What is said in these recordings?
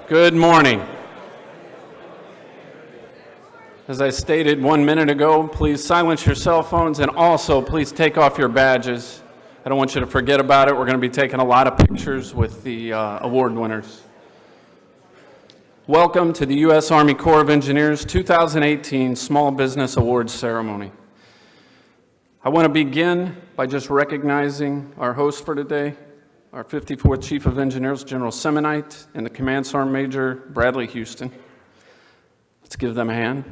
Good morning. As I stated 1 minute ago, please silence your cell phones and also please take off your badges. I don't want you to forget about it. We're going to be taking a lot of pictures with the award winners. Welcome to the U.S. Army Corps of Engineers 2018 Small Business Awards Ceremony. I want to begin by just recognizing our host for today, our 54th Chief of Engineers, General Semonite, and the Command Sergeant Major, Bradley Houston. Let's give them a hand.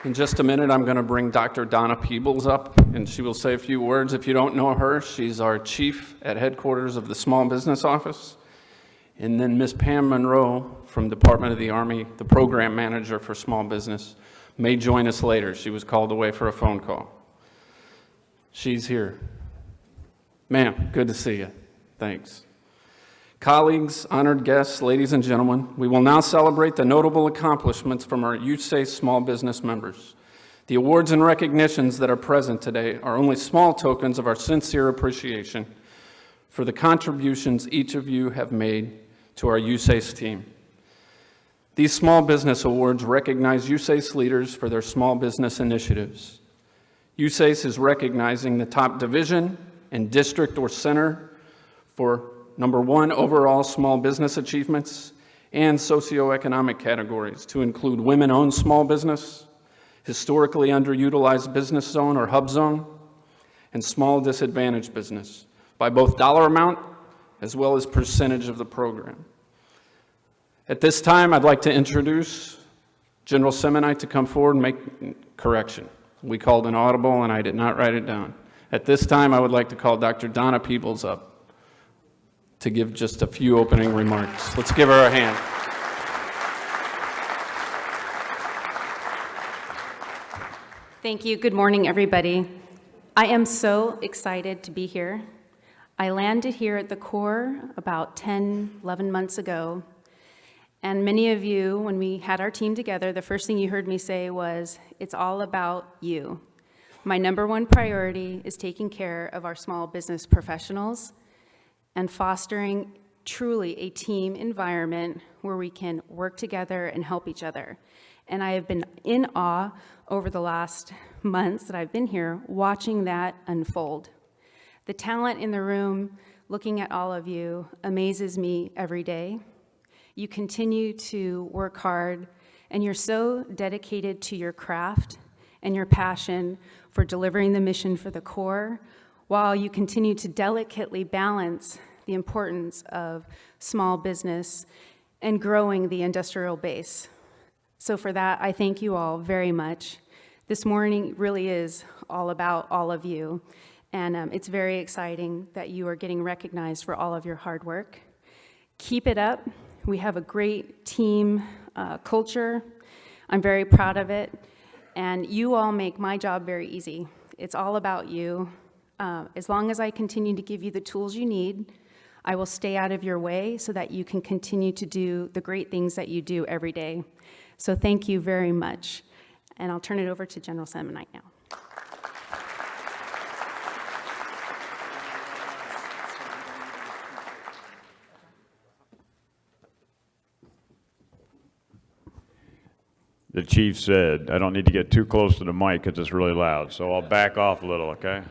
In just a minute, I'm going to bring Dr. Donna Peebles up, and she will say a few words. If you don't know her, she's our chief at headquarters of the Small Business Office. And then Ms. Pam Monroe from Department of the Army, the program manager for small business, may join us later. She was called away for a phone call. She's here. Ma'am, good to see you. Thanks. Colleagues, honored guests, ladies and gentlemen, we will now celebrate the notable accomplishments from our USACE small business members. The awards and recognitions that are present today are only small tokens of our sincere appreciation for the contributions each of you have made to our USACE team. These small business awards recognize USACE leaders for their small business initiatives. USACE is recognizing the top division and district or center for number one, overall small business achievements and socioeconomic categories to include women-owned small business, historically underutilized business zone or hub zone, and small disadvantaged business by both dollar amount as well as percentage of the program. At this time, I'd like to introduce General Semonite to come forward and make correction. We called an audible and I did not write it down. At this time, I would like to call Dr. Donna Peebles up to give just a few opening remarks. Let's give her a hand. Thank you. Good morning, everybody. I am so excited to be here. I landed here at the Corps about 10, 11 months ago, and many of you, when we had our team together, the first thing you heard me say was, it's all about you. My number one priority is taking care of our small business professionals and fostering truly a team environment where we can work together and help each other. And I have been in awe over the last months that I've been here watching that unfold. The talent in the room, looking at all of you, amazes me every day. You continue to work hard, and you're so dedicated to your craft and your passion for delivering the mission for the Corps, while you continue to delicately balance the importance of small business and growing the industrial base. So for that, I thank you all very much. This morning really is all about all of you, and it's very exciting that you are getting recognized for all of your hard work. Keep it up. We have a great team culture. I'm very proud of it, and you all make my job very easy. It's all about you. As long as I continue to give you the tools you need, I will stay out of your way so that you can continue to do the great things that you do every day. So thank you very much. And I'll turn it over to General Semonite now. The chief said, I don't need to get too close to the mic because it's really loud, so I'll back off a little, okay?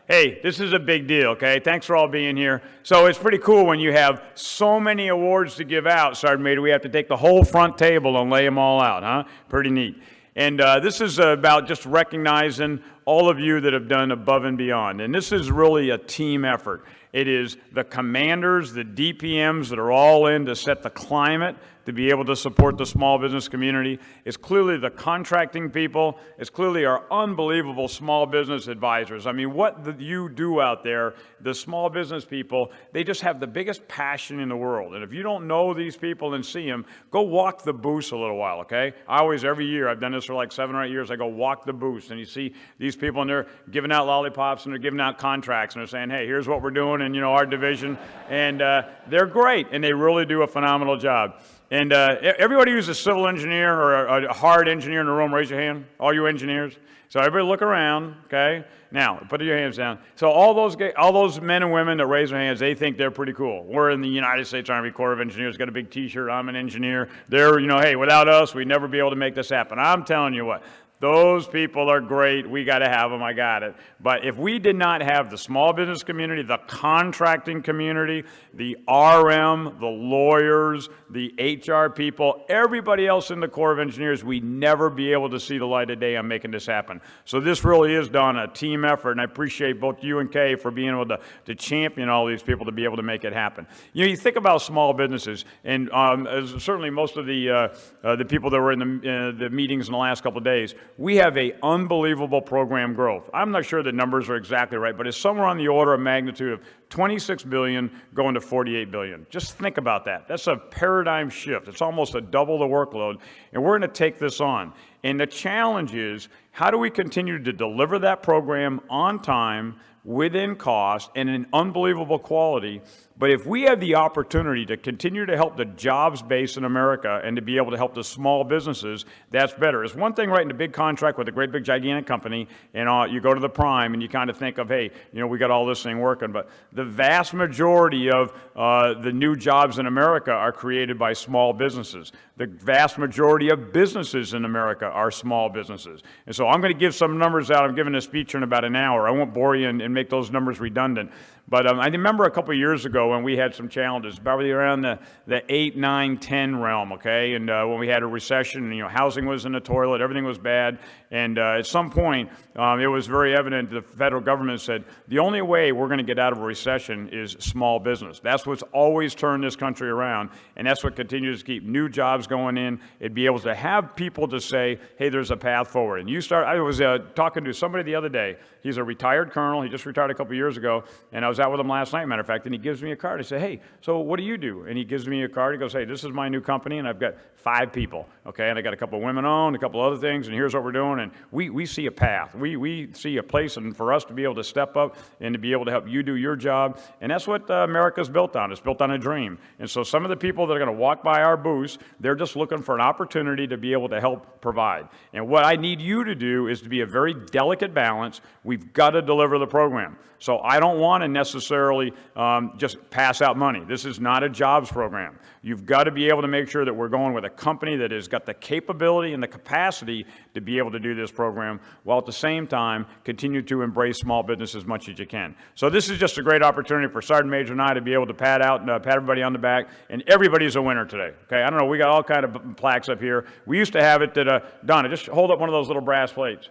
Hey, this is a big deal, okay? Thanks for all being here. So it's pretty cool when you have so many awards to give out, Sergeant Major. We have to take the whole front table and lay them all out, huh? Pretty neat. And this is about just recognizing all of you that have done above and beyond. And this is really a team effort. It is the commanders, the DPMs that are all in to set the climate to be able to support the small business community. It's clearly the contracting people. It's clearly our unbelievable small business advisors. I mean, what you do out there, the small business people, they just have the biggest passion in the world. And if you don't know these people and see them, go walk the booths a little while, okay? I always, every year, I've done this for like 7 or 8 years, I go walk the booths, and you see these people, and they're giving out lollipops, and they're giving out contracts, and they're saying, hey, here's what we're doing in, our division. And they're great, and they really do a phenomenal job. And everybody who's a civil engineer or a hard engineer in the room, raise your hand. All you engineers. So everybody look around, okay? Now, put your hands down. So all those men and women that raise their hands, they think they're pretty cool. We're in the United States Army Corps of Engineers, got a big t-shirt, I'm an engineer. They're, hey, without us, we'd never be able to make this happen. I'm telling you what, those people are great. We got to have them. I got it. But if we did not have the small business community, the contracting community, the RM, the lawyers, the HR people, everybody else in the Corps of Engineers, we'd never be able to see the light of day on making this happen. So this really is done a team effort, and I appreciate both you and Kay for being able to champion all these people to be able to make it happen. You think about small businesses, and certainly most of the people that were in the meetings in the last couple of days, we have a unbelievable program growth. I'm not sure the numbers are exactly right, but it's somewhere on the order of magnitude of 26 billion going to 48 billion. Just think about that. That's a paradigm shift. It's almost a double the workload, and we're going to take this on. And the challenge is, how do we continue to deliver that program on time, within cost, and in unbelievable quality? But if we have the opportunity to continue to help the jobs base in America and to be able to help the small businesses, that's better. It's one thing writing a big contract with a great big gigantic company, and you go to the prime and you kind of think of, hey, we got all this thing working. But the vast majority of the new jobs in America are created by small businesses. The vast majority of businesses in America are small businesses. And so I'm going to give some numbers out. I'm giving a speech in about an hour. I won't bore you and make those numbers redundant. But I remember a couple of years ago when we had some challenges, probably around the 8, 9, 10 realm, okay? And when we had a recession, housing was in the toilet, everything was bad. And at some point, it was very evident the federal government said, the only way we're going to get out of a recession is small business. That's what's always turned this country around. And that's what continues to keep new jobs going in. It'd be able to have people to say, hey, there's a path forward. And I was talking to somebody the other day. He's a retired colonel. He just retired a couple of years ago. And I was out with him last night, matter of fact, and he gives me a card. I say, hey, so what do you do? And he gives me a card. He goes, hey, this is my new company, and I've got 5 people, okay? And I got a couple of women owned, a couple of other things, and here's what we're doing. And we see a path. We see a place, and for us to be able to step up and to be able to help you do your job. And that's what America's built on. It's built on a dream. And so some of the people that are going to walk by our booths, they're just looking for an opportunity to be able to help provide. And what I need you to do is to be a very delicate balance. We've got to deliver the program. So I don't want to necessarily just pass out money. This is not a jobs program. You've got to be able to make sure that we're going with a company that has got the capability and the capacity to be able to do this program, while at the same time continue to embrace small business as much as you can. So this is just a great opportunity for Sergeant Major and I to be able to pat everybody on the back, and everybody's a winner today. Okay, I don't know, we got all kind of plaques up here. We used to have it that, Donna, just hold up one of those little brass plates.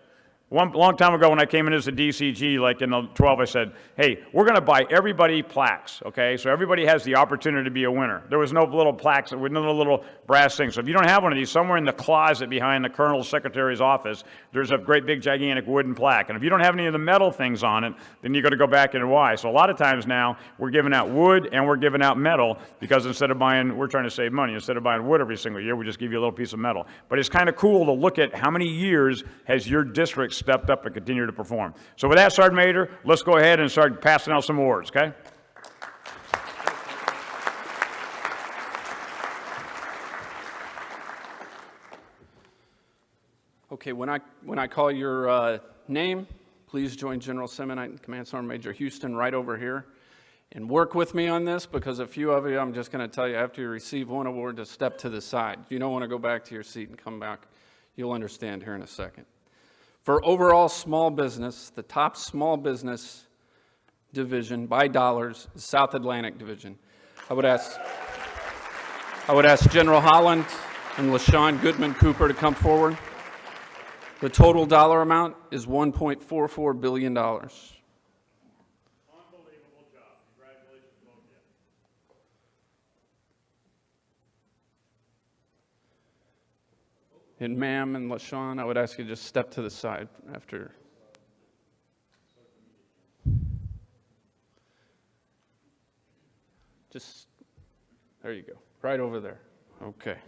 One long time ago when I came in as a DCG, like in the 12, I said, hey, we're going to buy everybody plaques, okay? So everybody has the opportunity to be a winner. There was no little plaques, there was no little brass things. So if you don't have one of these, somewhere in the closet behind the Colonel's Secretary's office, there's a great big gigantic wooden plaque. And if you don't have any of the metal things on it, then you've got to go back and why. So a lot of times now, we're giving out wood and we're giving out metal, because instead of buying, we're trying to save money. Instead of buying wood every single year, we just give you a little piece of metal. But it's kind of cool to look at how many years has your district stepped up and continue to perform. So with that, Sergeant Major, let's go ahead and start passing out some awards, okay? Okay, when I call your name, please join General Simonite and Command Sergeant Major Houston right over here and work with me on this, because a few of you, I'm just going to tell you, after you receive one award, to step to the side. You don't want to go back to your seat and come back. You'll understand here in a second. For overall small business, the top small business division by dollars is South Atlantic Division. I would ask General Holland and LaShawn Goodman Cooper to come forward. The total dollar amount is $1.44 billion. Unbelievable job. Congratulations, both of you. And ma'am and LaShawn, I would ask you to just step to the side after. Just, there you go, right over there. Okay.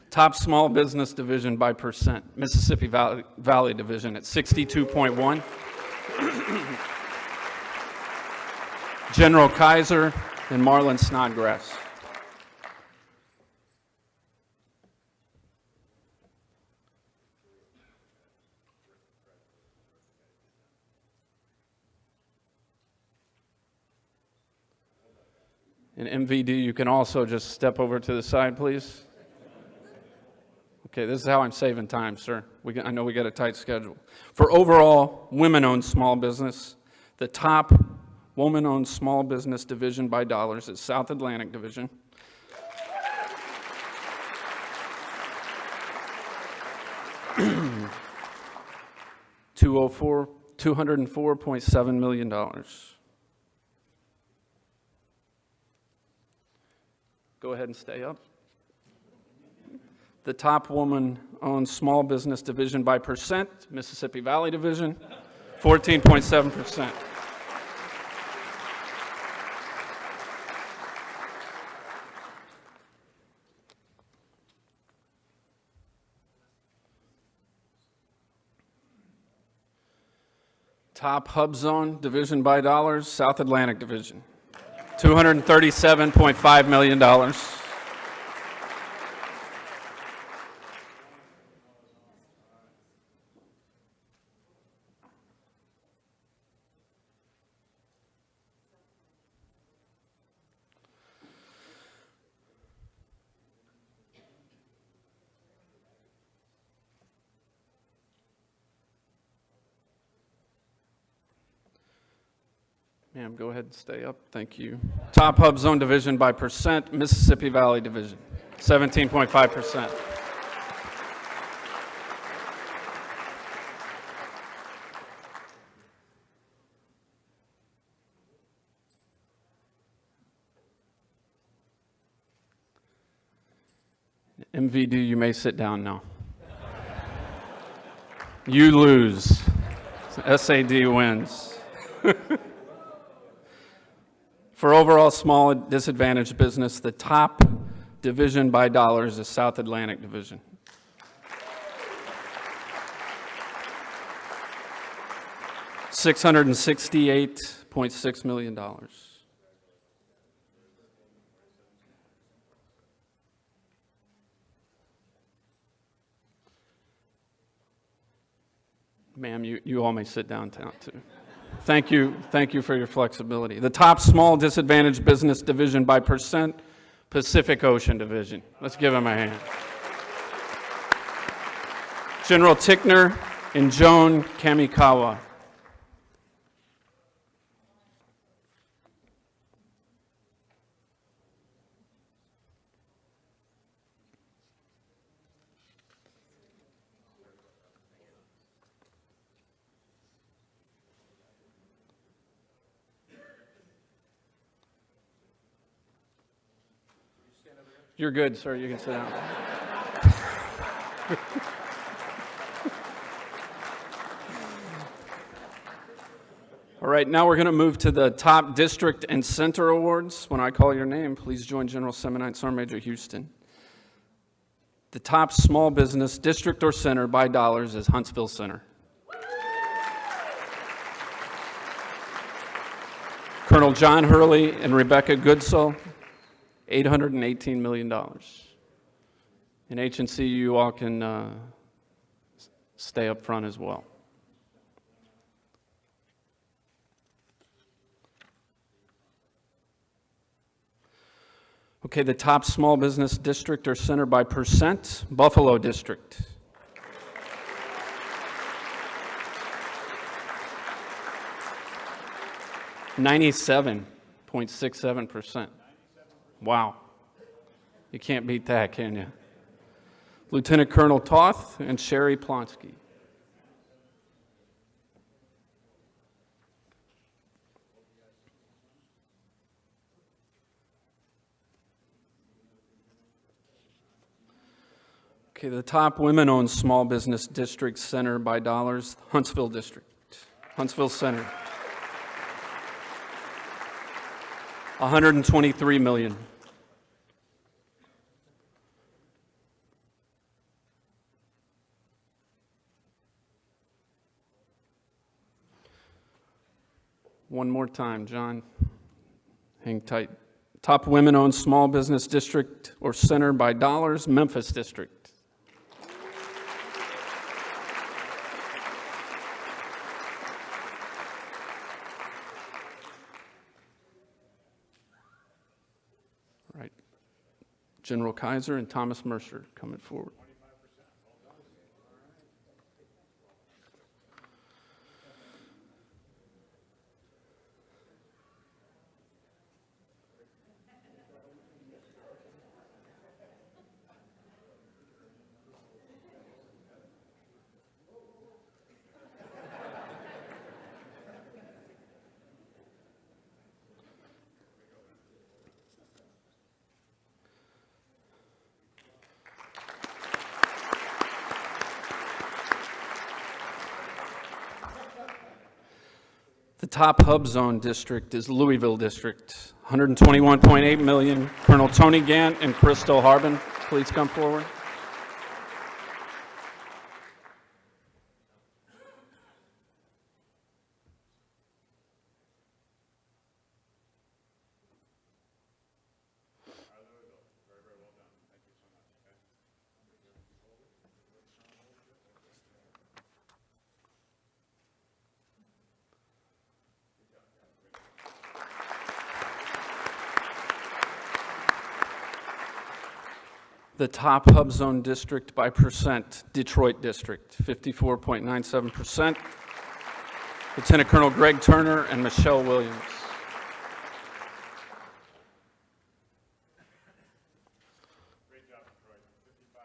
Top small business division by percent, Mississippi Valley Division at 62.1. General Kaiser and Marlon Snodgrass. And MVD, you can also just step over to the side, please. Okay, this is how I'm saving time, sir. I know we got a tight schedule. For overall women-owned small business, the top woman-owned small business division by dollars is South Atlantic Division. $204.7 million. Go ahead and stay up. The top woman-owned small business division by percent, Mississippi Valley Division, 14.7%. Top Hub Zone division by dollars, South Atlantic Division, $237.5 million. Ma'am, go ahead and stay up. Thank you. Top Hub Zone division by percent, Mississippi Valley Division, 17.5%. MVD, you may sit down now. You lose. SAD wins. For overall small and disadvantaged business, the top division by dollars is South Atlantic Division. $668.6 million. Ma'am, you all may sit down too. Thank you for your flexibility. The top small disadvantaged business division by percent, Pacific Ocean Division. Let's give them a hand. General Tickner and Joan Kamikawa. You're good, sir. You can sit down. All right, now we're going to move to the top district and center awards. When I call your name, please join General Semonite Sergeant Major Houston. The top small business district or center by dollars is Huntsville Center. Colonel John Hurley and Rebecca Goodsell, $818 million. In H&C, you all can stay up front as well. Okay, the top small business district or center by percent, Buffalo District. $97.67%. Wow. You can't beat that, can you? Lieutenant Colonel Toth and Sherry Plonsky. Okay, the top women-owned small business district center by dollars, Huntsville District, Huntsville Center. $123 million. One more time, John. Hang tight. Top women-owned small business district or center by dollars, Memphis District. General Kaiser and Thomas Mercer coming forward. The top hub zone district is Louisville District, 121.8 million. Colonel Tony Gant and Crystal Harbin, please come forward. The top hub zone district by percent, Detroit District, 54.97%. Lieutenant Colonel Greg Turner and Michelle Williams. Great job, Detroit. 55%.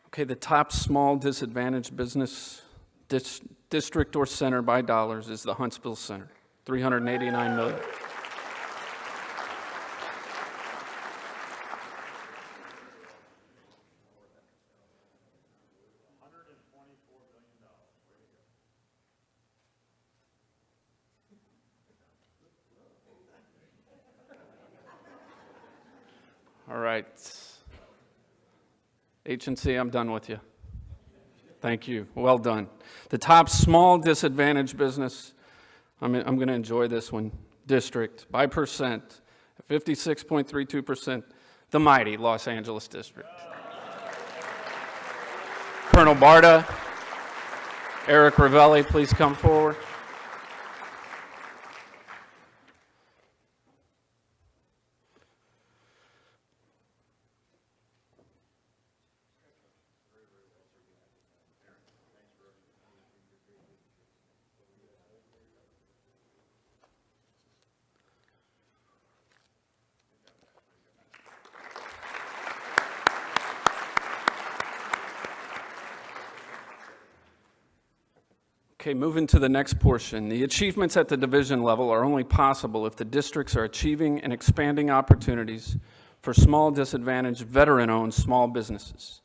Okay, the top small disadvantaged business district or center by dollars is the Huntsville Center, 389 million. All right. H&C, I'm done with you. Thank you. Well done. The top small disadvantaged business, I'm going to enjoy this one, district by percent, 56.32%, the mighty Los Angeles District. Colonel Barta, Eric Ravelli, please come forward. Okay, moving to the next portion. The achievements at the division level are only possible if the districts are achieving and expanding opportunities for small disadvantaged veteran-owned small businesses.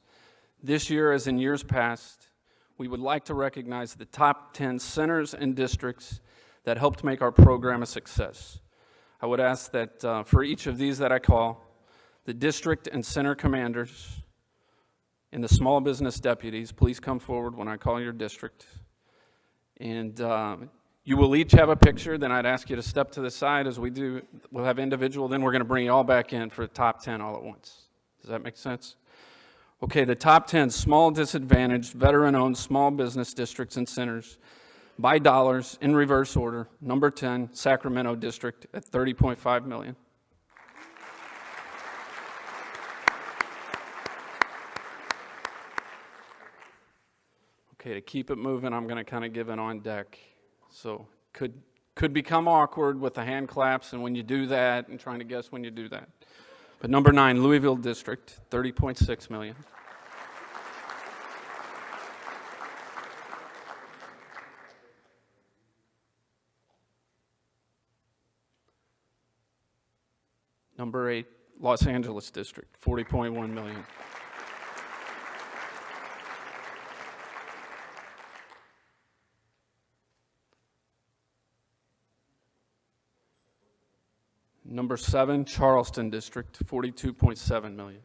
This year, as in years past, we would like to recognize the top 10 centers and districts that helped make our program a success. I would ask that for each of these that I call, the district and center commanders and the small business deputies, please come forward when I call your district. And you will each have a picture. Then I'd ask you to step to the side as we do. We'll have individual. Then we're going to bring you all back in for the top 10 all at once. Does that make sense? Okay, the top 10 small disadvantaged, veteran-owned small business districts and centers by dollars in reverse order. Number 10, Sacramento District at 30.5 million. Okay, to keep it moving, I'm going to kind of give it on deck. So could become awkward with the hand claps and when you do that and trying to guess when you do that. But number 9, Louisville District, 30.6 million. Number 8, Los Angeles District, 40.1 million. Number 7, Charleston District, 42.7 million.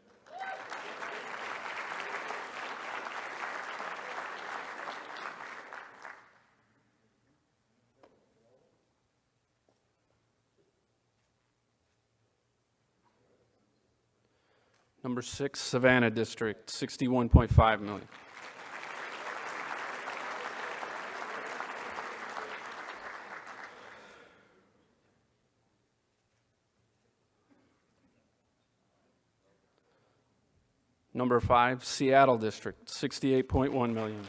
Number 6, Savannah District, $61.5 million. Number 5, Seattle District, $68.1 million.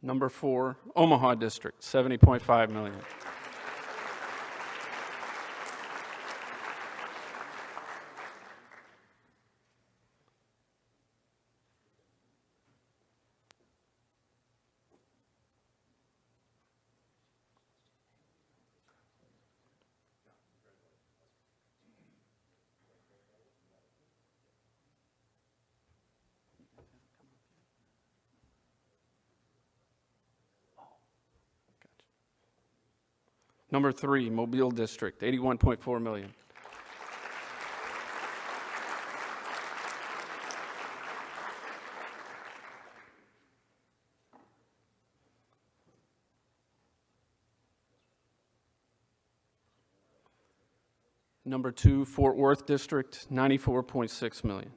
Number 4, Omaha District, $70.5 million. Number 3, Mobile District, $81.4 million. Number 2, Fort Worth District, $94.6 million.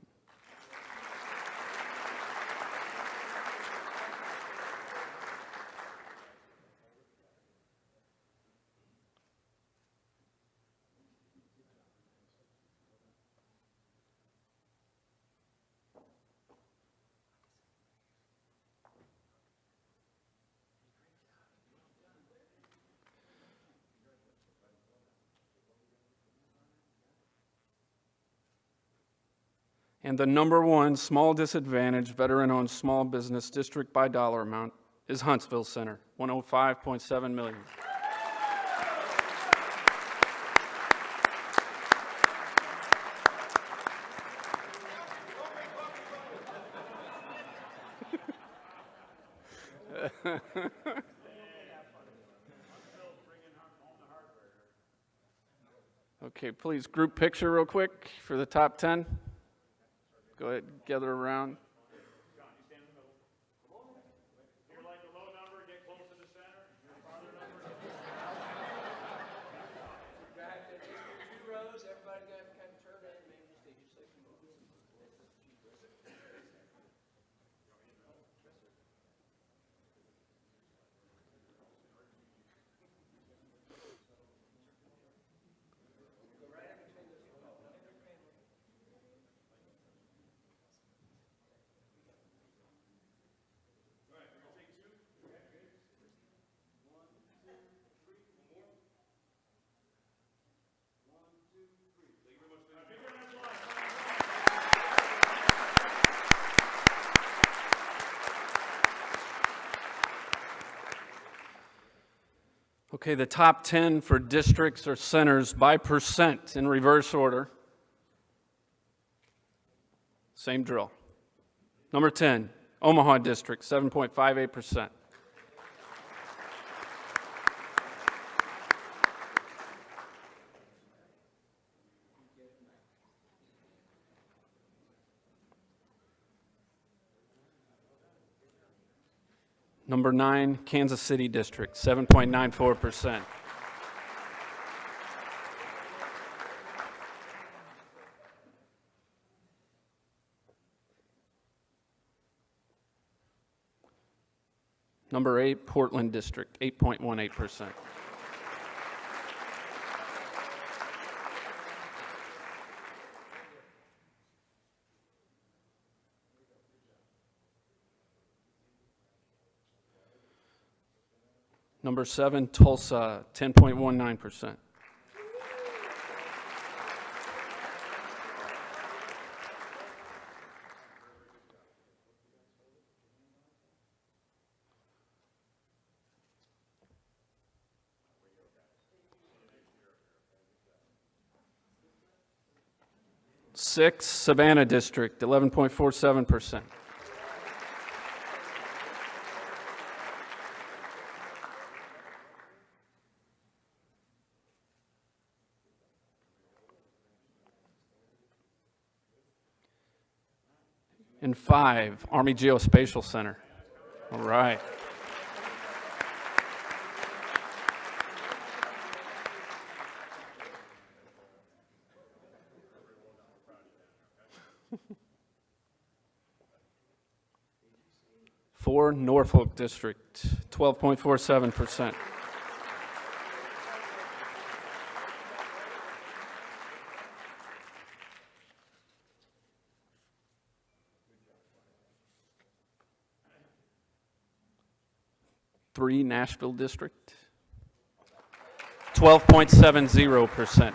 And the number 1 small disadvantaged veteran-owned small business district by dollar amount is Huntsville Center, $105.7 million. Okay, please group picture real quick for the top 10. Go ahead, gather around. You're like a low number, get close to the center. You're a farther number. Back to 2 rows, everybody got kind of turned in, maybe just take your second move. Okay, the top 10 for districts or centers by percent in reverse order. Same drill. Number 10, Omaha District, 7.58%. Number 9, Kansas City District, 7.94%. Number 8, Portland District, 8.18%. Number 7, Tulsa, 10.19%. Six, Savannah District, 11.47%. And 5, Army Geospatial Center. All right. For Norfolk District, 12.47%. Three, Nashville District, 12.70%.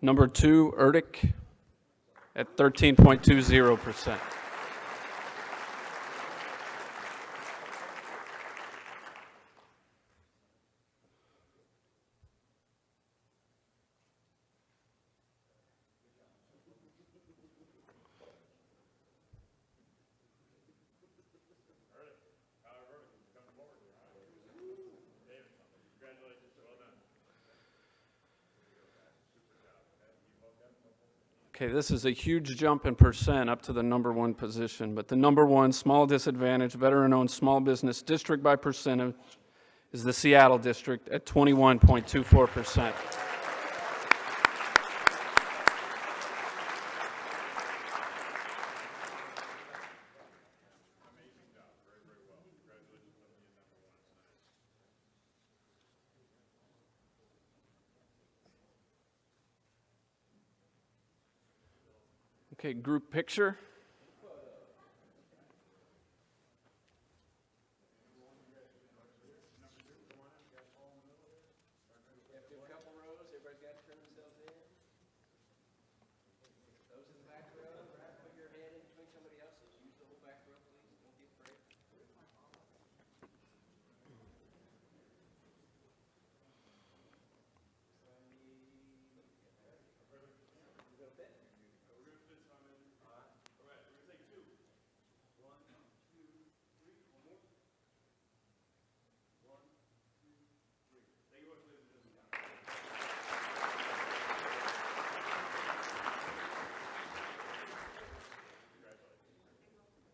Number 2, Erdek at 13.20%. Okay, this is a huge jump in percent up to the number 1 position, but the number 1 small disadvantage veteran-owned small business district by percentage is the Seattle district at 21.24%. Okay, group picture. After a couple rows, everybody's got to turn themselves in. Those in the back row, right, put your head in between somebody else's. Use the whole back row, please. Don't get afraid.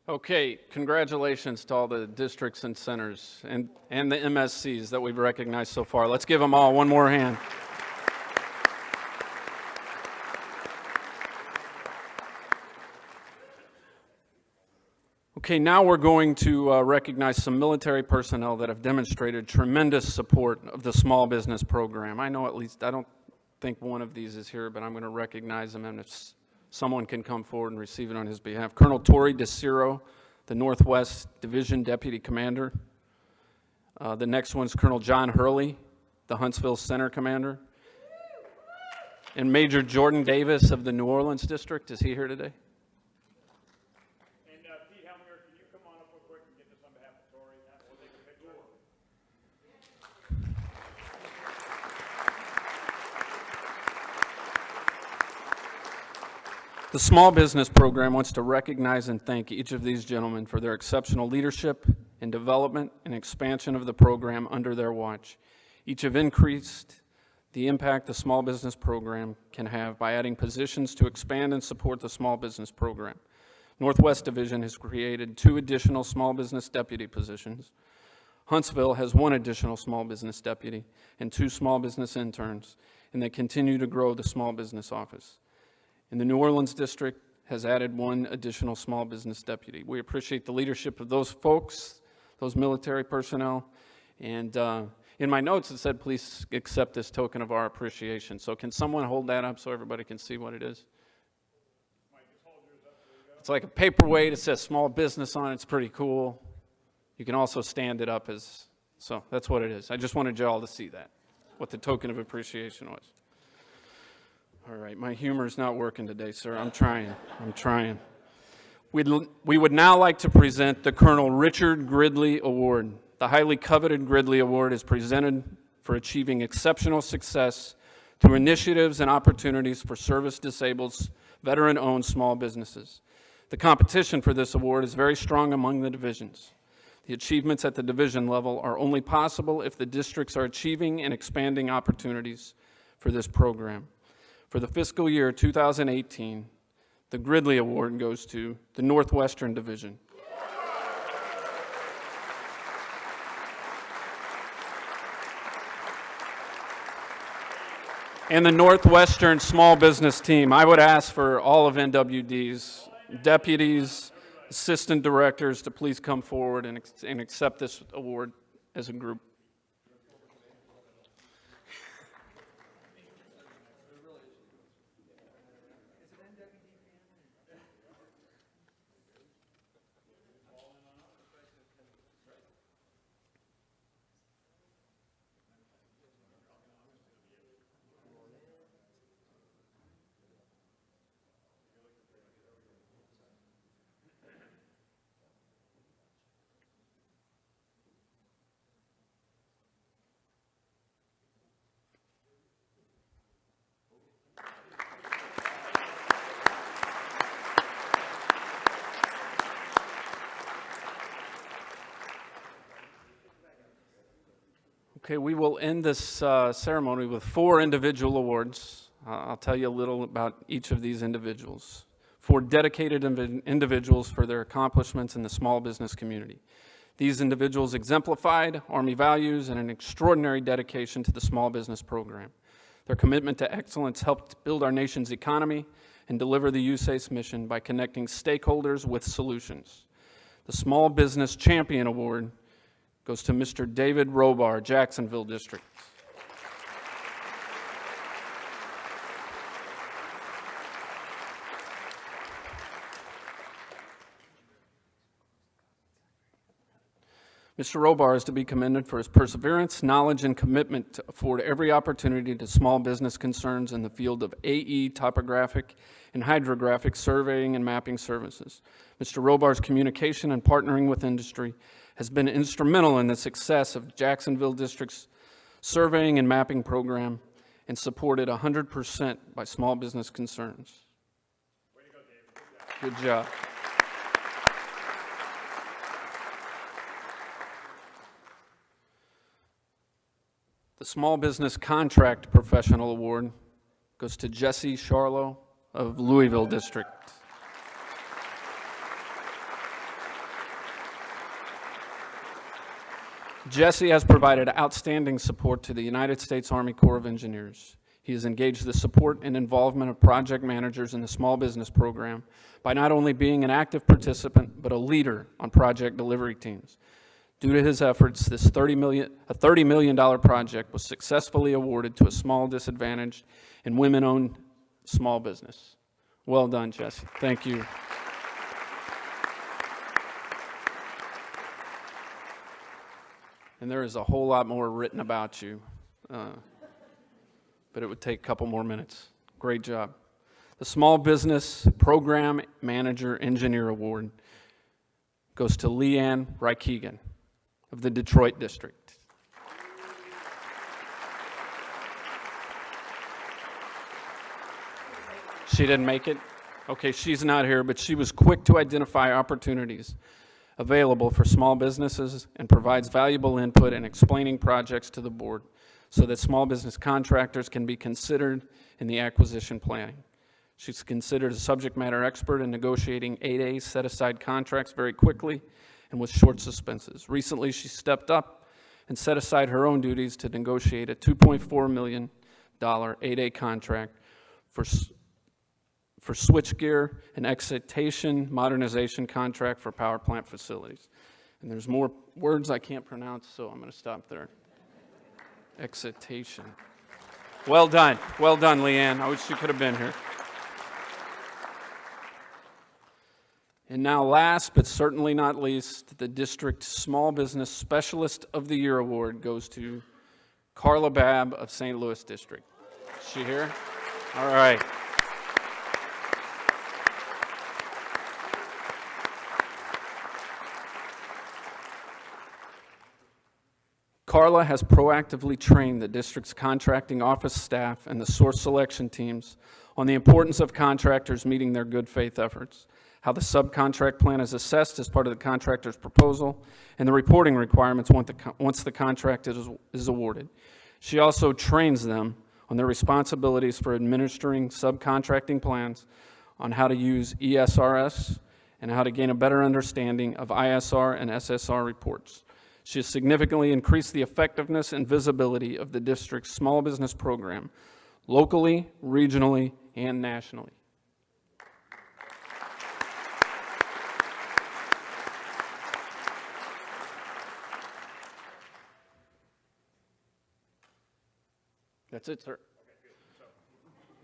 Okay, congratulations to all the districts and centers and the MSCs that we've recognized so far. Let's give them all one more hand. Okay, now we're going to recognize some military personnel that have demonstrated tremendous support of the small business program. I know at least, I don't think one of these is here, but I'm going to recognize them, and if someone can come forward and receive it on his behalf. Colonel Torrey DeCiro, the Northwest Division Deputy Commander. The next one's Colonel John Hurley, the Huntsville Center Commander. And Major Jordan Davis of the New Orleans District. Is he here today? And Pete Helminger, can you come on up real quick and get this on behalf of Tori? We'll take a picture. The Small Business Program wants to recognize and thank each of these gentlemen for their exceptional leadership in development and expansion of the program under their watch. Each have increased the impact the Small Business Program can have by adding positions to expand and support the Small Business Program. Northwest Division has created 2 additional Small Business Deputy positions. Huntsville has 1 additional Small Business Deputy and 2 Small Business Interns, and they continue to grow the Small Business Office. And the New Orleans District has added 1 additional Small Business Deputy. We appreciate the leadership of those folks, those military personnel, and in my notes it said, please accept this token of our appreciation. So can someone hold that up so everybody can see what it is? It's like a paperweight. It says small business on it. It's pretty cool. You can also stand it up as, so that's what it is. I just wanted you all to see that, what the token of appreciation was. All right, my humor's not working today, sir. I'm trying. We would now like to present the Colonel Richard Gridley Award. The highly coveted Gridley Award is presented for achieving exceptional success through initiatives and opportunities for service-disabled, veteran-owned small businesses. The competition for this award is very strong among the divisions. The achievements at the division level are only possible if the districts are achieving and expanding opportunities for this program. For the fiscal year 2018, the Gridley Award goes to the Northwestern Division. And the Northwestern Small Business Team. I would ask for all of NWD's deputies, assistant directors to please come forward and accept this award as a group. Okay, we will end this ceremony with 4 individual awards. I'll tell you a little about each of these individuals. 4 dedicated individuals for their accomplishments in the small business community. These individuals exemplified Army values and an extraordinary dedication to the small business program. Their commitment to excellence helped build our nation's economy and deliver the USACE mission by connecting stakeholders with solutions. The Small Business Champion Award goes to Mr. David Robar, Jacksonville District. Mr. Robar is to be commended for his perseverance, knowledge, and commitment to afford every opportunity to small business concerns in the field of AE, topographic, and hydrographic surveying and mapping services. Mr. Robar's communication and partnering with industry has been instrumental in the success of Jacksonville District's surveying and mapping program and supported 100% by small business concerns. Way to go, David. Good job. The Small Business Contract Professional Award goes to Jesse Charlo of Louisville District. Jesse has provided outstanding support to the United States Army Corps of Engineers. He has engaged the support and involvement of project managers in the small business program by not only being an active participant, but a leader on project delivery teams. Due to his efforts, a $30 million project was successfully awarded to a small, disadvantaged, and women-owned small business. Well done, Jesse. Thank you. And there is a whole lot more written about you, but it would take a couple more minutes. Great job. The Small Business Program Manager Engineer Award goes to Leanne Rykegan of the Detroit District. She didn't make it? Okay, she's not here, but she was quick to identify opportunities available for small businesses and provides valuable input in explaining projects to the board so that small business contractors can be considered in the acquisition planning. She's considered a subject matter expert in negotiating 8A set-aside contracts very quickly and with short suspenses. Recently, she stepped up and set aside her own duties to negotiate a $2.4 million 8A contract for switchgear and excitation modernization contract for power plant facilities. And there's more words I can't pronounce, so I'm going to stop there. Excitation. Well done, Leanne. I wish you could have been here. And now, last but certainly not least, the District Small Business Specialist of the Year Award goes to Carla Babb of St. Louis District. Is she here? All right. Carla has proactively trained the district's contracting office staff and the source selection teams on the importance of contractors meeting their good faith efforts, how the subcontract plan is assessed as part of the contractor's proposal, and the reporting requirements once the contract is awarded. She also trains them on their responsibilities for administering subcontracting plans, on how to use ESRS, and how to gain a better understanding of ISR and SSR reports. She has significantly increased the effectiveness and visibility of the district's small business program, locally, regionally, and nationally. That's it, sir.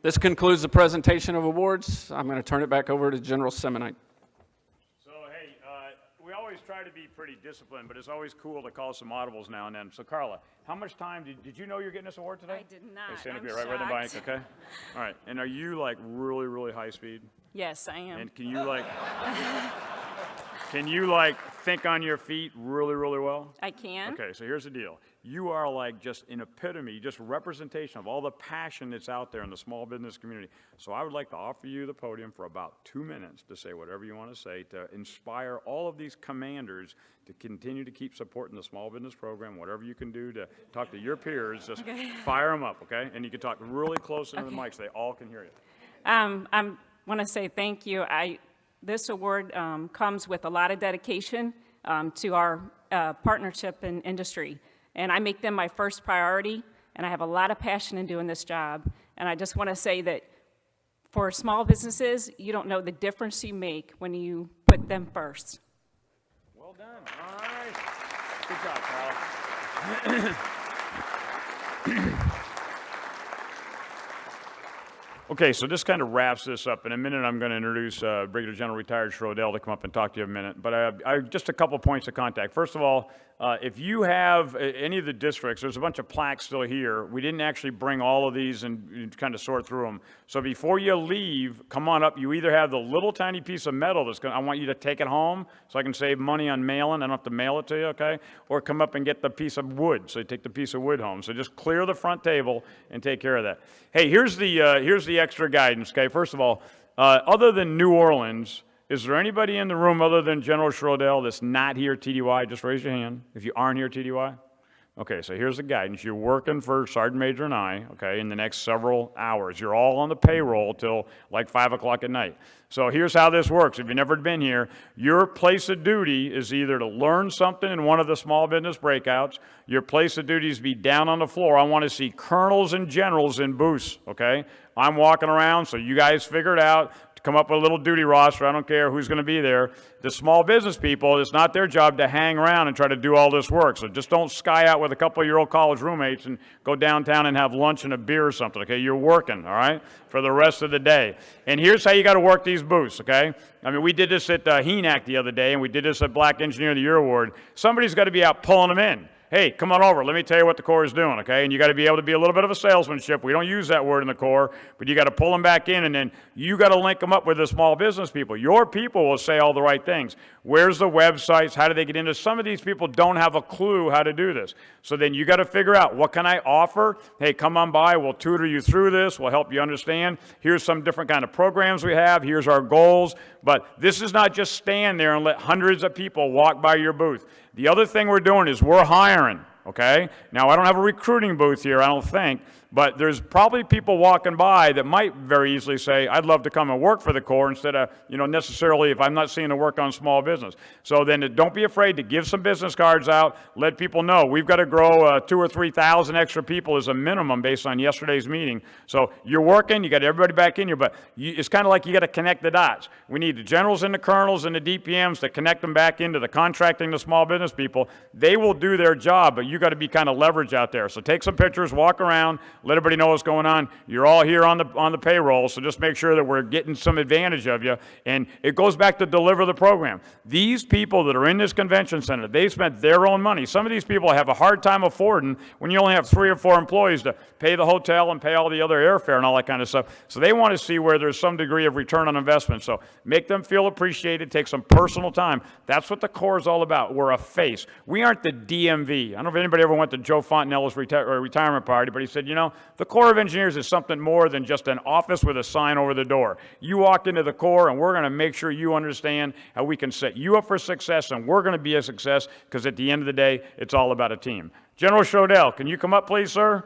This concludes the presentation of awards. I'm going to turn it back over to General Semonite. So, hey, we always try to be pretty disciplined, but it's always cool to call some audibles now and then. So, Carla, how much time, did you know you're getting this award today? I did not. Okay, stand up I'm here, right where the mic, shocked. okay? All right, and are you like really, really high speed? Yes, I am. And can you like think on your feet really, really well? I can. Okay, so here's the deal. You are like just an epitome, just representation of all the passion that's out there in the small business community. So I would like to offer you the podium for about 2 minutes to say whatever you want to say, to inspire all of these commanders to continue to keep supporting the small business program, whatever you can do to talk to your peers, just fire them up, okay? And you can talk really close into the mic so they all can hear you. I want to say thank you. This award comes with a lot of dedication to our partnership and industry. And I make them my first priority, and I have a lot of passion in doing this job. And I just want to say that for small businesses, you don't know the difference you make when you put them first. Well done. All right. Good job, Carla. Okay, so this kind of wraps this up. In a minute, I'm going to introduce Brigadier General Retired Schrodell to come up and talk to you in a minute. But just a couple points of contact. First of all, if you have any of the districts, there's a bunch of plaques still here. We didn't actually bring all of these and kind of sort through them. So before you leave, come on up. You either have the little tiny piece of metal that's going to, I want you to take it home so I can save money on mailing. I don't have to mail it to you, okay? Or come up and get the piece of wood. So you take the piece of wood home. So just clear the front table and take care of that. Hey, here's the extra guidance, okay? First of all, other than New Orleans, is there anybody in the room other than General Schrodell that's not here TDY? Just raise your hand if you aren't here TDY. Okay, so here's the guidance. You're working for Sergeant Major and I, okay, in the next several hours. You're all on the payroll till like 5 o'clock at night. So here's how this works. If you've never been here, your place of duty is either to learn something in one of the small business breakouts. Your place of duty is to be down on the floor. I want to see colonels and generals in booths, okay? I'm walking around, so you guys figure it out. Come up with a little duty roster. I don't care who's going to be there. The small business people, it's not their job to hang around and try to do all this work. So just don't sky out with a couple of your old college roommates and go downtown and have lunch and a beer or something, okay? You're working, all right, for the rest of the day. And here's how you got to work these booths, okay? I mean, we did this at HENAC the other day, and we did this at Black Engineer of the Year Award. Somebody's got to be out pulling them in. Hey, come on over. Let me tell you what the Corps is doing, okay? And you got to be able to be a little bit of a salesmanship. We don't use that word in the Corps, but you got to pull them back in, and then you got to link them up with the small business people. Your people will say all the right things. Where's the websites? How do they get into? Some of these people don't have a clue how to do this. So then you got to figure out, what can I offer? Hey, come on by. We'll tutor you through this. We'll help you understand. Here's some different kind of programs we have. Here's our goals. But this is not just stand there and let hundreds of people walk by your booth. The other thing we're doing is we're hiring, okay? Now, I don't have a recruiting booth here, I don't think, but there's probably people walking by that might very easily say, I'd love to come and work for the Corps instead of, necessarily if I'm not seeing the work on small business. So then don't be afraid to give some business cards out, let people know. We've got to grow 2,000 or 3,000 extra people as a minimum based on yesterday's meeting. So you're working, you got everybody back in here, but it's kind of like you got to connect the dots. We need the generals and the colonels and the DPMs to connect them back into the contracting, the small business people. They will do their job, but you got to be kind of leverage out there. So take some pictures, walk around, let everybody know what's going on. You're all here on the payroll, so just make sure that we're getting some advantage of you. And it goes back to deliver the program. These people that are in this convention center, they spent their own money. Some of these people have a hard time affording when you only have 3 or 4 employees to pay the hotel and pay all the other airfare and all that kind of stuff. So they want to see where there's some degree of return on investment. So make them feel appreciated, take some personal time. That's what the Corps is all about. We're a face. We aren't the DMV. I don't know if anybody ever went to Joe Fontanella's retirement party, but he said, you know, the Corps of Engineers is something more than just an office with a sign over the door. You walk into the Corps, and we're going to make sure you understand how we can set you up for success, and we're going to be a success, because at the end of the day, it's all about a team. General Shodell, can you come up, please, sir?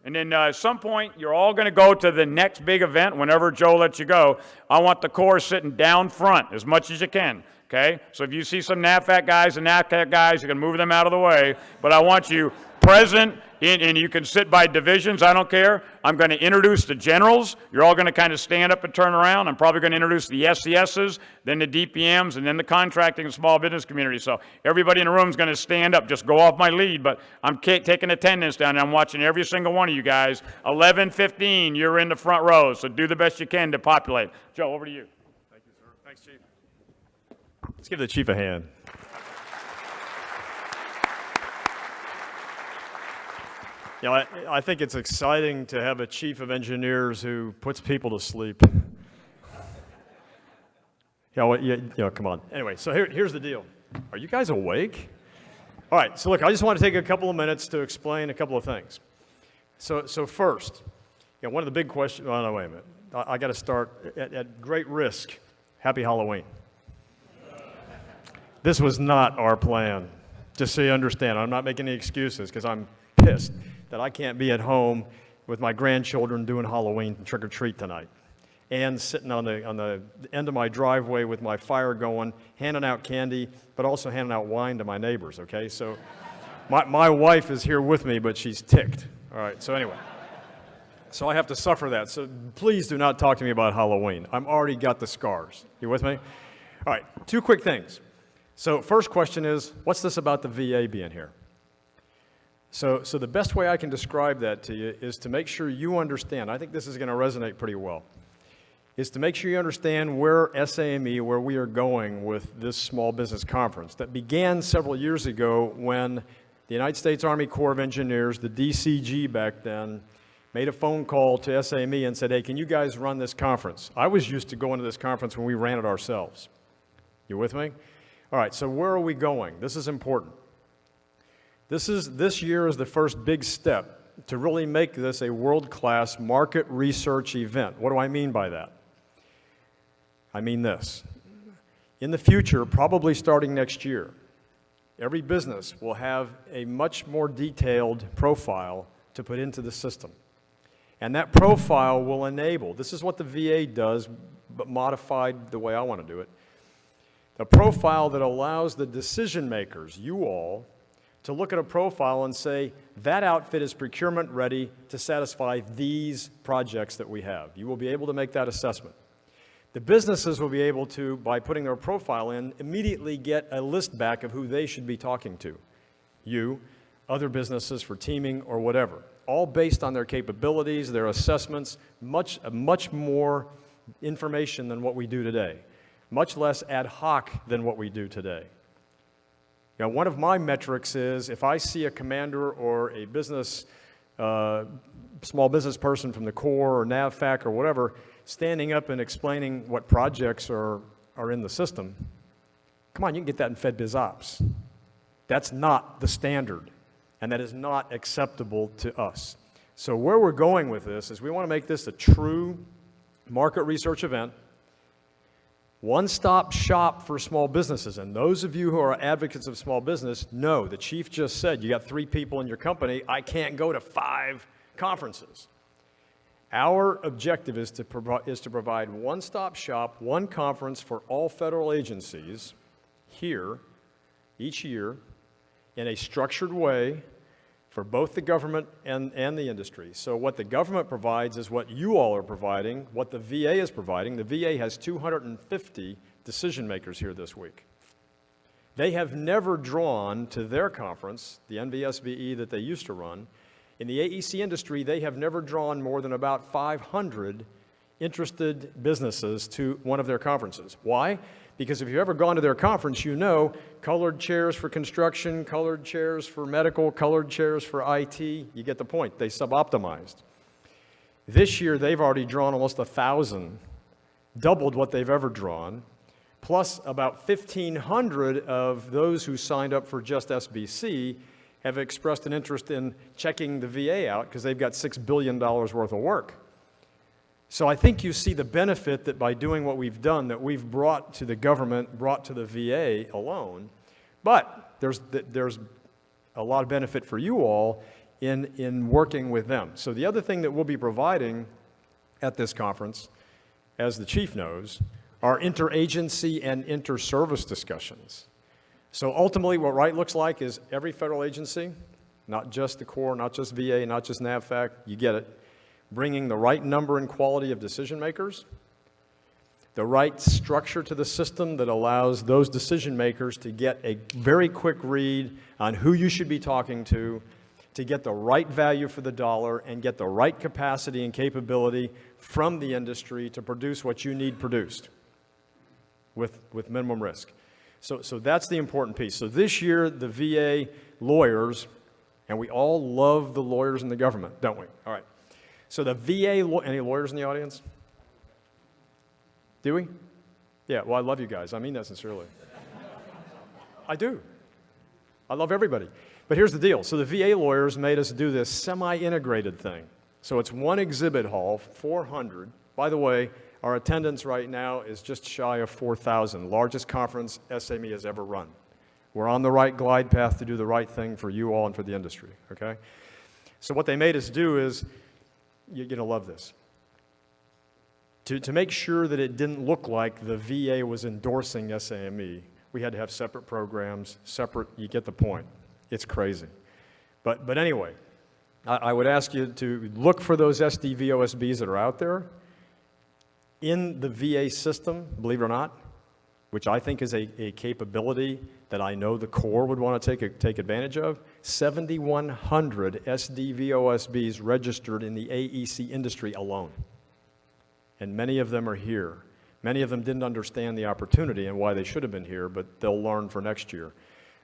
And then at some point, you're all going to go to the next big event whenever Joe lets you go. I want the Corps sitting down front as much as you can, okay? So if you see some NAVFAC guys and NAVCAC guys, you can move them out of the way. But I want you present, and you can sit by divisions. I don't care. I'm going to introduce the generals. You're all going to kind of stand up and turn around. I'm probably going to introduce the SCSs, then the DPMs, and then the contracting and small business community. So everybody in the room is going to stand up. Just go off my lead, but I'm taking attendance down, and I'm watching every single one of you guys. 11:15, you're in the front row, so do the best you can to populate. Joe, over to you. Thank you, sir. Thanks, Chief. Let's give the Chief a hand. You know, I think it's exciting to have a Chief of Engineers who puts people to sleep. Come on. Anyway, so here's the deal. Are you guys awake? All right, so look, I just want to take a couple of minutes to explain a couple of things. So first, one of the big questions, oh, no, wait a minute. I got to start at great risk. Happy Halloween. This was not our plan, just so you understand. I'm not making any excuses, because I'm pissed that I can't be at home with my grandchildren doing Halloween trick-or-treat tonight, and sitting on the end of my driveway with my fire going, handing out candy, but also handing out wine to my neighbors, okay? So my wife is here with me, but she's ticked. All right, so anyway. So I have to suffer that. So please do not talk to me about Halloween. I'm already got the scars. You with me? All right, 2 quick things. So first question is, what's this about the VA being here? So the best way I can describe that to you is to make sure you understand, I think this is going to resonate pretty well, is to make sure you understand where SAME, where we are going with this small business conference that began several years ago when the United States Army Corps of Engineers, the DCG back then, made a phone call to SAME and said, hey, can you guys run this conference? I was used to going to this conference when we ran it ourselves. You with me? All right, so where are we going? This is important. This year is the first big step to really make this a world-class market research event. What do I mean by that? I mean this. In the future, probably starting next year, every business will have a much more detailed profile to put into the system. And that profile will enable, this is what the VA does, but modified the way I want to do it, a profile that allows the decision makers, you all, to look at a profile and say, that outfit is procurement ready to satisfy these projects that we have. You will be able to make that assessment. The businesses will be able to, by putting their profile in, immediately get a list back of who they should be talking to. You, other businesses for teaming or whatever. All based on their capabilities, their assessments, much more information than what we do today. Much less ad hoc than what we do today. Now, one of my metrics is if I see a commander or a business, small business person from the Corps or NAVFAC or whatever standing up and explaining what projects are in the system, come on, you can get that in FedBizOps. That's not the standard, and that is not acceptable to us. So where we're going with this is we want to make this a true market research event, one-stop shop for small businesses. And those of you who are advocates of small business know the chief just said, you got 3 people in your company, I can't go to 5 conferences. Our objective is to provide one-stop shop, one conference for all federal agencies here each year in a structured way for both the government and the industry. So what the government provides is what you all are providing, what the VA is providing. The VA has 250 decision makers here this week. They have never drawn to their conference, the NVSBE that they used to run, In the AEC industry, they have never drawn more than about 500 interested businesses to one of their conferences. Why? Because if you've ever gone to their conference, you know colored chairs for construction, colored chairs for medical, colored chairs for IT. You get the point. They suboptimized. This year, they've already drawn almost 1,000, doubled what they've ever drawn, plus about 1,500 of those who signed up for just SBC have expressed an interest in checking the VA out because they've got $6 billion worth of work. So I think you see the benefit that by doing what we've done, that we've brought to the government, brought to the VA alone, but there's a lot of benefit for you all in working with them. So the other thing that we'll be providing at this conference, as the chief knows, are interagency and inter-service discussions. So ultimately, what RIGHT looks like is every federal agency, not just the Corps, not just VA, not just NAVFAC, you get it, bringing the right number and quality of decision makers, the right structure to the system that allows those decision makers to get a very quick read on who you should be talking to get the right value for the dollar and get the right capacity and capability from the industry to produce what you need produced with minimum risk. So that's the important piece. So this year, the VA lawyers, and we all love the lawyers in the government, don't we? All right. So the VA, any lawyers in the audience? Do we? Yeah, well, I love you guys. I mean that sincerely. I do. I love everybody. But here's the deal. So the VA lawyers made us do this semi-integrated thing. So it's one exhibit hall, 400. By the way, our attendance right now is just shy of 4,000, largest conference SME has ever run. We're on the right glide path to do the right thing for you all and for the industry, okay? So what they made us do is, you're going to love this. To make sure that it didn't look like the VA was endorsing SAME, we had to have separate programs, separate, you get the point. It's crazy. But anyway, I would ask you to look for those SDVOSBs that are out there in the VA system, believe it or not, which I think is a capability that I know the Corps would want to take advantage of. 7,100 SDVOSBs registered in the AEC industry alone. And many of them are here. Many of them didn't understand the opportunity and why they should have been here, but they'll learn for next year.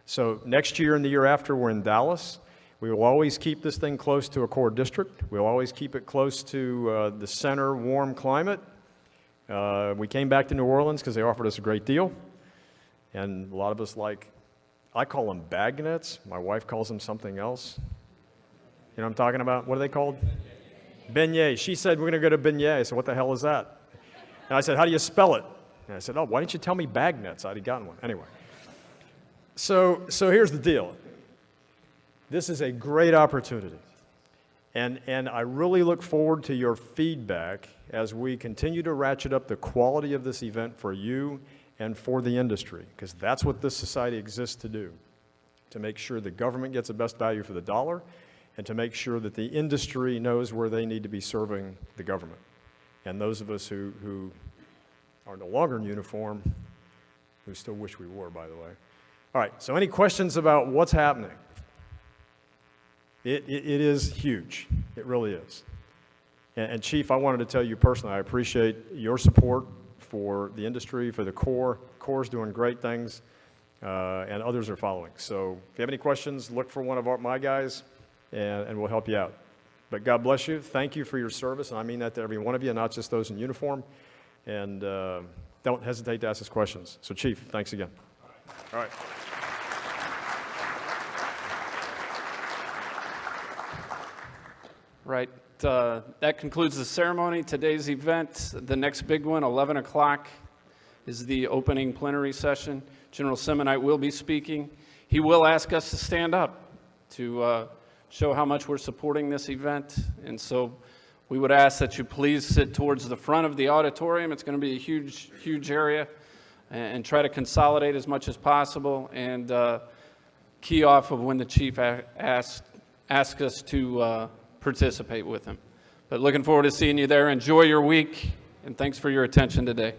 So next year and the year after, we're in Dallas. We will always keep this thing close to a core district. We'll always keep it close to the center, warm climate. We came back to New Orleans because they offered us a great deal. And a lot of us like, I call them bag nets. My wife calls them something else. You know what I'm talking about? What are they called? Beignets. She said, we're going to go to Beignets. I said, what the hell is that? And I said, how do you spell it? And I said, oh, why didn't you tell me bag nets? I'd have gotten one. Anyway. So here's the deal. This is a great opportunity. And I really look forward to your feedback as we continue to ratchet up the quality of this event for you and for the industry, because that's what this society exists to do, to make sure the government gets the best value for the dollar and to make sure that the industry knows where they need to be serving the government. And those of us who are no longer in uniform, who still wish we were, by the way. All right, so any questions about what's happening? It is huge. It really is. And Chief, I wanted to tell you personally, I appreciate your support for the industry, for the Corps. Corps doing great things, and others are following. So if you have any questions, look for one of my guys, and we'll help you out. But God bless you. Thank you for your service, and I mean that to every one of you, not just those in uniform. And don't hesitate to ask us questions. So Chief, thanks again. All right. Right. That concludes the ceremony, today's event. The next big one, 11 o'clock, is the opening plenary session. General Simonite will be speaking. He will ask us to stand up to show how much we're supporting this event. And so we would ask that you please sit towards the front of the auditorium. It's going to be a huge, huge area. And try to consolidate as much as possible and key off of when the chief asks us to participate with him. But looking forward to seeing you there. Enjoy your week, and thanks for your attention today.